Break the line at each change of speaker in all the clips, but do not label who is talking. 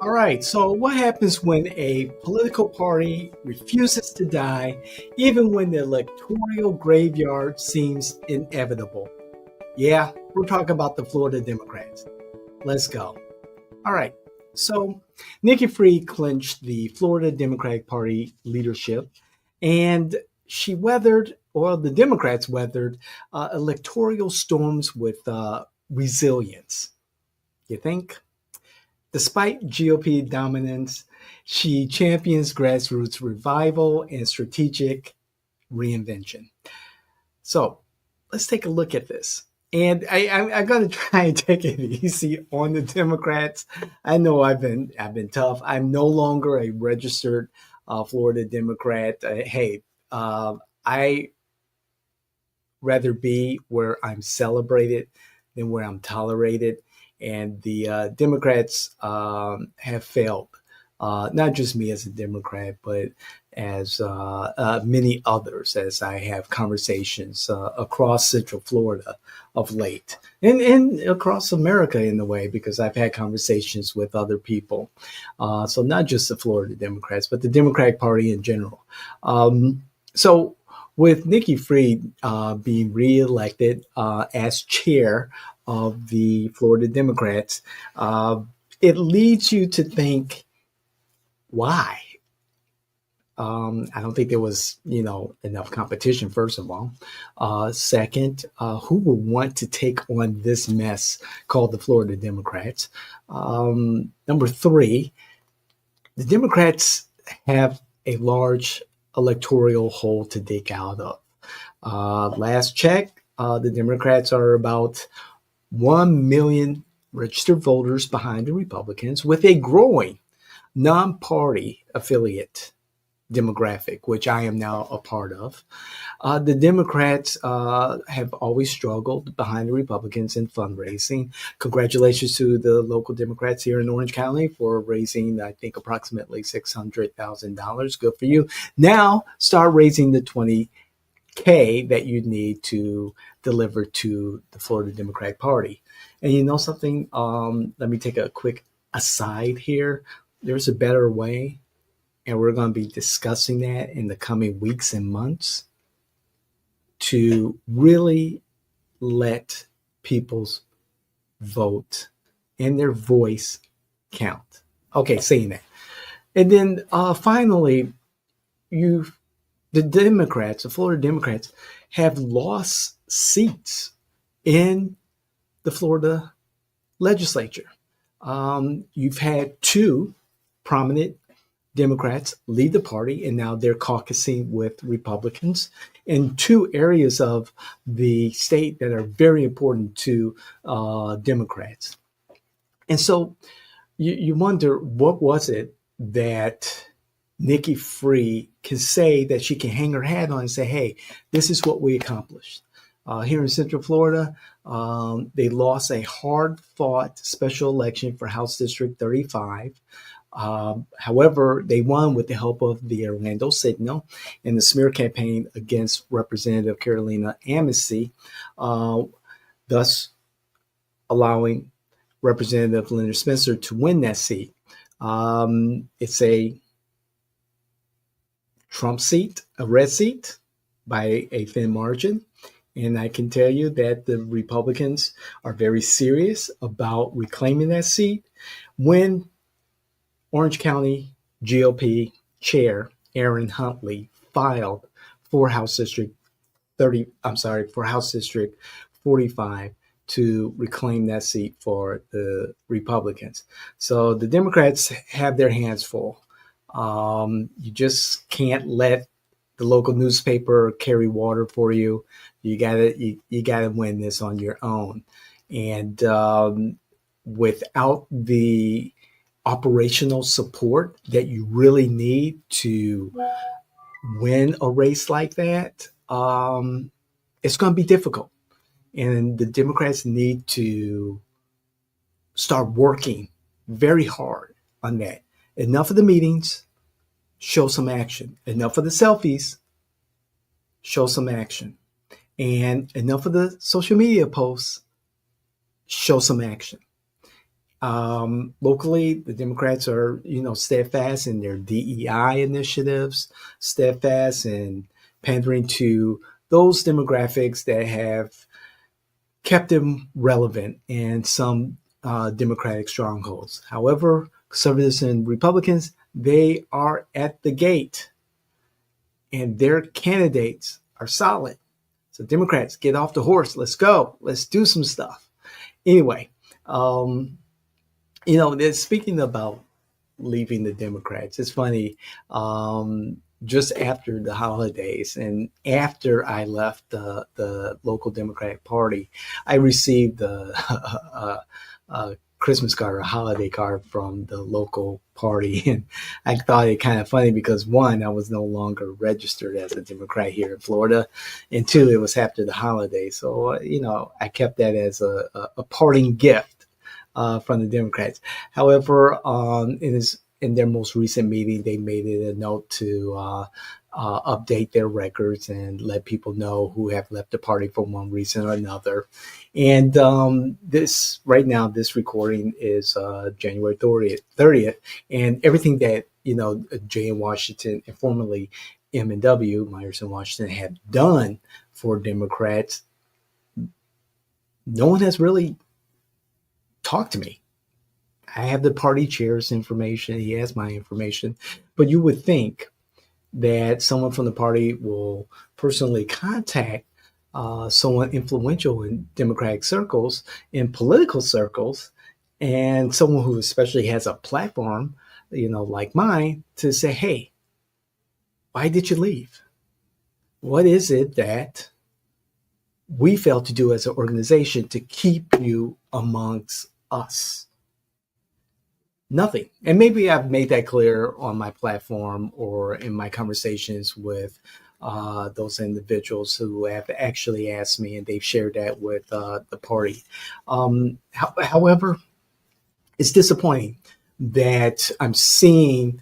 All right, so what happens when a political party refuses to die, even when the electoral graveyard seems inevitable? Yeah, we're talking about the Florida Democrats. Let's go. All right, so Nikki Fried clinched the Florida Democratic Party leadership, and she weathered, or the Democrats weathered, electoral storms with resilience. You think? Despite GOP dominance, she champions grassroots revival and strategic reinvention. So let's take a look at this. And I'm going to try and take it easy on the Democrats. I know I've been tough. I'm no longer a registered Florida Democrat. Hey, I rather be where I'm celebrated than where I'm tolerated. And the Democrats have failed, not just me as a Democrat, but as many others, as I have conversations across Central Florida of late, and across America in a way, because I've had conversations with other people. So not just the Florida Democrats, but the Democratic Party in general. So with Nikki Fried being reelected as chair of the Florida Democrats, it leads you to think, why? I don't think there was, enough competition, first of all. Second, who would want to take on this mess called the Florida Democrats? Number three, the Democrats have a large electoral hole to dig out of. Last check, the Democrats are about 1 million registered voters behind the Republicans, with a growing non party affiliate demographic, which I am now a part of. The Democrats have always struggled behind the Republicans in fundraising. Congratulations to the local Democrats here in Orange County for raising, I think, approximately $600,000. Good for you. Now start raising the 20K that you need to deliver to the Florida Democratic Party. And you know something? Let me take a quick aside here. There's a better way, and we're going to be discussing that in the coming weeks and months, to really let people's vote and their voice count. Okay, saying that. And then finally, the Democrats, the Florida Democrats, have lost seats in the Florida legislature. You've had two prominent Democrats lead the party, and now they're caucusing with Republicans in two areas of the state that are very important to Democrats. And so you wonder, what was it that Nikki Fried can say that she can hang her hat on and say, hey, this is what we accomplished. Here in Central Florida, they lost a hard fought special election for House District 35. However, they won with the help of the Orlando Signal and the smear campaign against Representative Carolina Amici, thus allowing Representative Leonard Spencer to win that seat. It's a Trump seat, a red seat, by a thin margin. And I can tell you that the Republicans are very serious about reclaiming that seat. When Orange County GOP Chair Aaron Huntley filed for House District 45 to reclaim that seat for the Republicans. So the Democrats have their hands full. You just can't let the local newspaper carry water for you. You gotta win this on your own. And without the operational support that you really need to win a race like that, it's going to be difficult. And the Democrats need to start working very hard on that. Enough of the meetings, show some action. Enough of the selfies, show some action. And enough of the social media posts, show some action. Locally, the Democrats are, steadfast in their DEI initiatives, steadfast in pandering to those demographics that have kept them relevant in some Democratic strongholds. However, conservatives and Republicans, they are at the gate and their candidates are solid. So, Democrats, get off the horse. Let's go. Let's do some stuff. Anyway, um, speaking about leaving the Democrats, it's funny. Just after the holidays and after I left the local Democratic Party, I received a Christmas card or a holiday card from the local party. And I thought it kind of funny because one, I was no longer registered as a Democrat here in Florida. And two, it was after the holidays. So, I kept that as a parting gift from the Democrats. However, in their most recent meeting, they made it a note to update their records and let people know who have left the party for one reason or another. And this right now, this recording is January 30th, and everything that Jay in Washington and formerly M&W Myers in Washington have done for Democrats, no one has really talked to me. I have the party chair's information. He has my information. But you would think that someone from the party will personally contact someone influential in Democratic circles, in political circles, and someone who especially has a platform, like mine, to say, hey, why did you leave? What is it that we failed to do as an organization to keep you amongst us? Nothing. And maybe I've made that clear on my platform or in my conversations with those individuals who have actually asked me, and they've shared that with the party. However, it's disappointing that I'm seeing,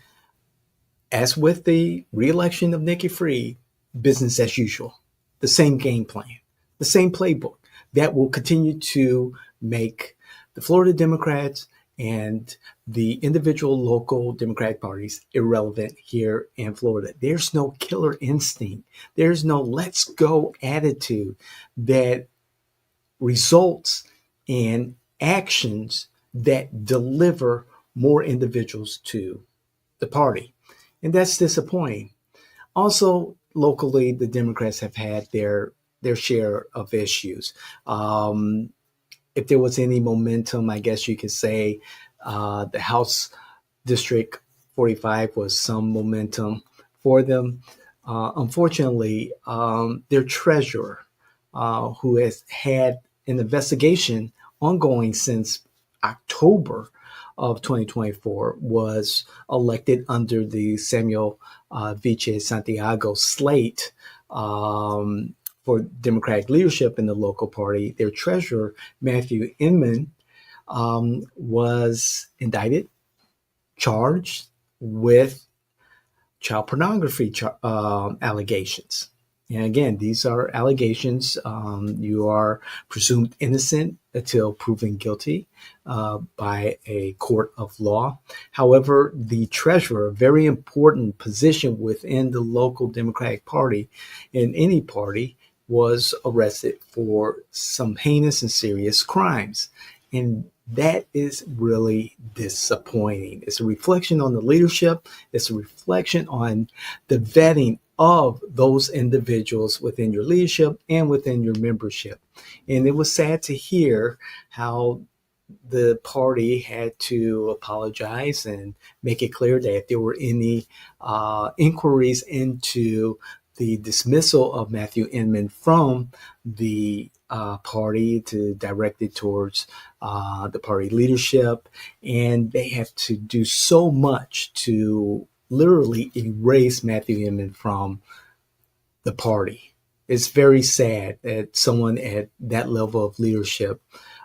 as with the reelection of Nikki Fried, business as usual, the same game plan, the same playbook that will continue to make the Florida Democrats and the individual local Democratic parties irrelevant here in Florida. There's no killer instinct. There's no let's go attitude that results in actions that deliver more individuals to the party. And that's disappointing. Also, locally, the Democrats have had their share of issues. If there was any momentum, I guess you could say the House District 45 was some momentum for them. Unfortunately, their treasurer, who has had an investigation ongoing since October of 2024, was elected under the Samuel Vice Santiago slate for Democratic leadership in the local party. Their treasurer, Matthew Inman, was indicted, charged with child pornography allegations. And again, these are allegations. You are presumed innocent until proven guilty by a court of law. However, the treasurer, a very important position within the local Democratic Party, in any party, was arrested for some heinous and serious crimes. And that is really disappointing. It's a reflection on the leadership. It's a reflection on the vetting of those individuals within your leadership and within your membership. And it was sad to hear how the party had to apologize and make it clear that if there were any inquiries into the dismissal of Matthew Inman from the party, to direct it towards the party leadership. And they have to do so much to literally erase Matthew Inman from the party. It's very sad that someone at that level of leadership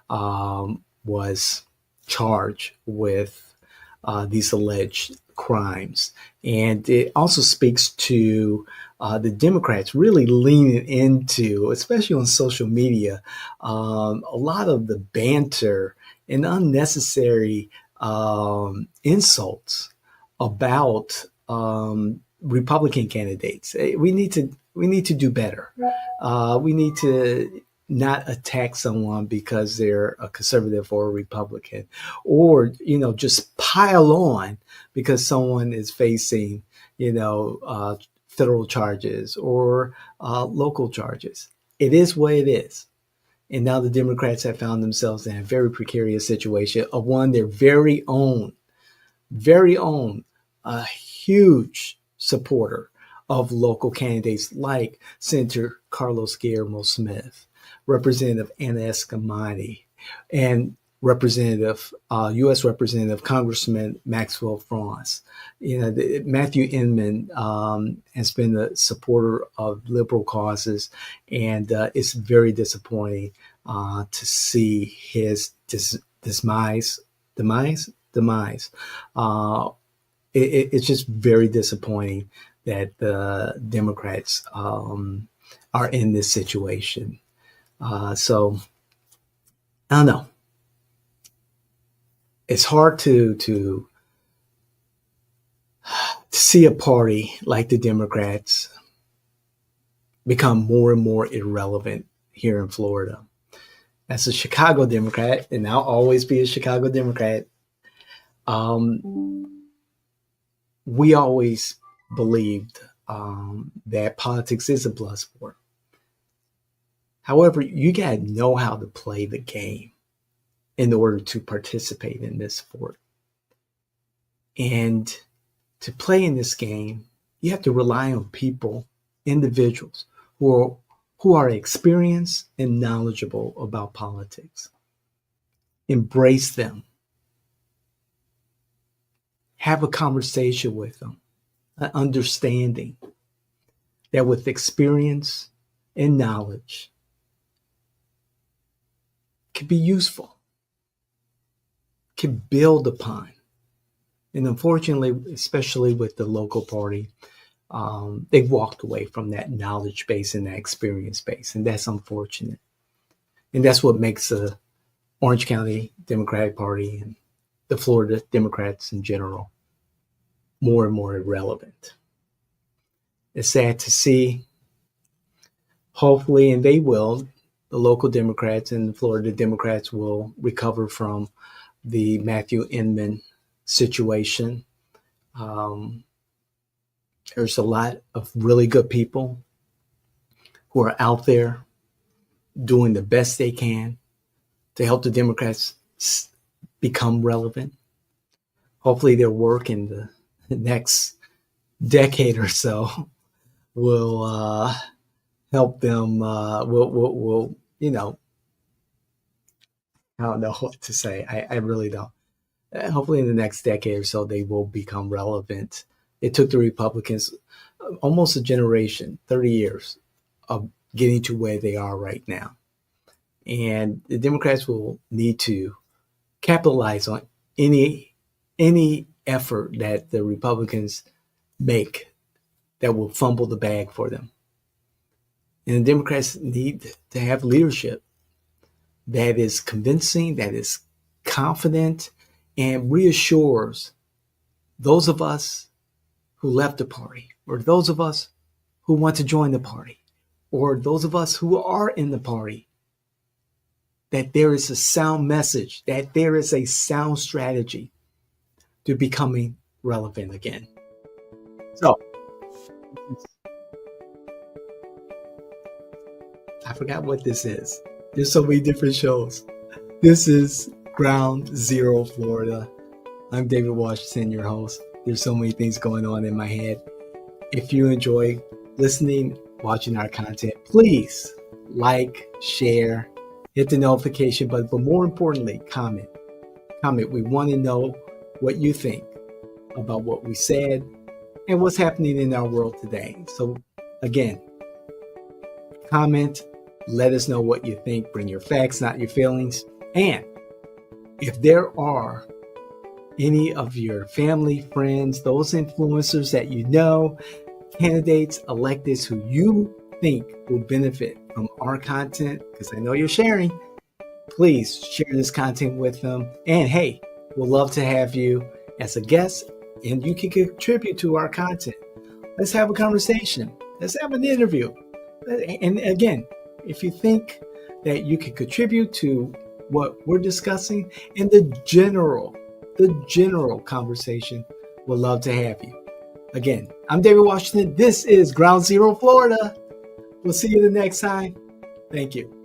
was charged with these alleged crimes. And it also speaks to the Democrats really leaning into, especially on social media, a lot of the banter and unnecessary insults about Republican candidates. We need to do better. We need to not attack someone because they're a conservative or a Republican, or just pile on because someone is facing federal charges or local charges. It is what it is. And now the Democrats have found themselves in a very precarious situation of one their very own, a huge supporter of local candidates like Senator Carlos Guillermo Smith, Representative Anna Escamani, and U.S. Representative Congressman Maxwell France. Matthew Inman has been a supporter of liberal causes, and it's very disappointing to see his demise. It's just very disappointing that the Democrats are in this situation. So I don't know. It's hard to see a party like the Democrats become more and more irrelevant here in Florida. As a Chicago Democrat, and I'll always be a Chicago Democrat, we always believed that politics is a blood sport. However, you got to know how to play the game in order to participate in this sport. And to play in this game, you have to rely on people, individuals who are experienced and knowledgeable about politics. Embrace them. Have a conversation with them, an understanding that with experience and knowledge can be useful, can build upon. And unfortunately, especially with the local party, they've walked away from that knowledge base and that experience base. And that's unfortunate. And that's what makes the Orange County Democratic Party and the Florida Democrats in general more and more irrelevant. It's sad to see. Hopefully, and they will, the local Democrats and the Florida Democrats will recover from the Matthew Inman situation. There's a lot of really good people who are out there doing the best they can to help the Democrats become relevant. Hopefully their work in the next decade or so will help them, will I don't know what to say. I really don't. Hopefully in the next decade or so, they will become relevant. It took the Republicans almost a generation, 30 years, of getting to where they are right now. And the Democrats will need to capitalize on any effort that the Republicans make that will fumble the bag for them. And the Democrats need to have leadership that is convincing, that is confident, and reassures those of us who left the party, or those of us who want to join the party, or those of us who are in the party, that there is a sound message, that there is a sound strategy to becoming relevant again. So, I forgot what this is. There's so many different shows. This is Ground Zero Florida. I'm David Washington, your host. There's so many things going on in my head. If you enjoy listening, watching our content, please like, share, hit the notification button, but more importantly, comment. We want to know what you think about what we said and what's happening in our world today. So again, comment, let us know what you think. Bring your facts, not your feelings. And if there are any of your family, friends, those influencers that you know, candidates, electeds who you think will benefit from our content, because I know you're sharing, Please share this content with them. And hey, we'll love to have you as a guest, and you can contribute to our content. Let's have a conversation. Let's have an interview. And again, if you think that you can contribute to what we're discussing in the general conversation, we'll love to have you. Again, I'm David Washington. This is Ground Zero Florida. We'll see you the next time. Thank you.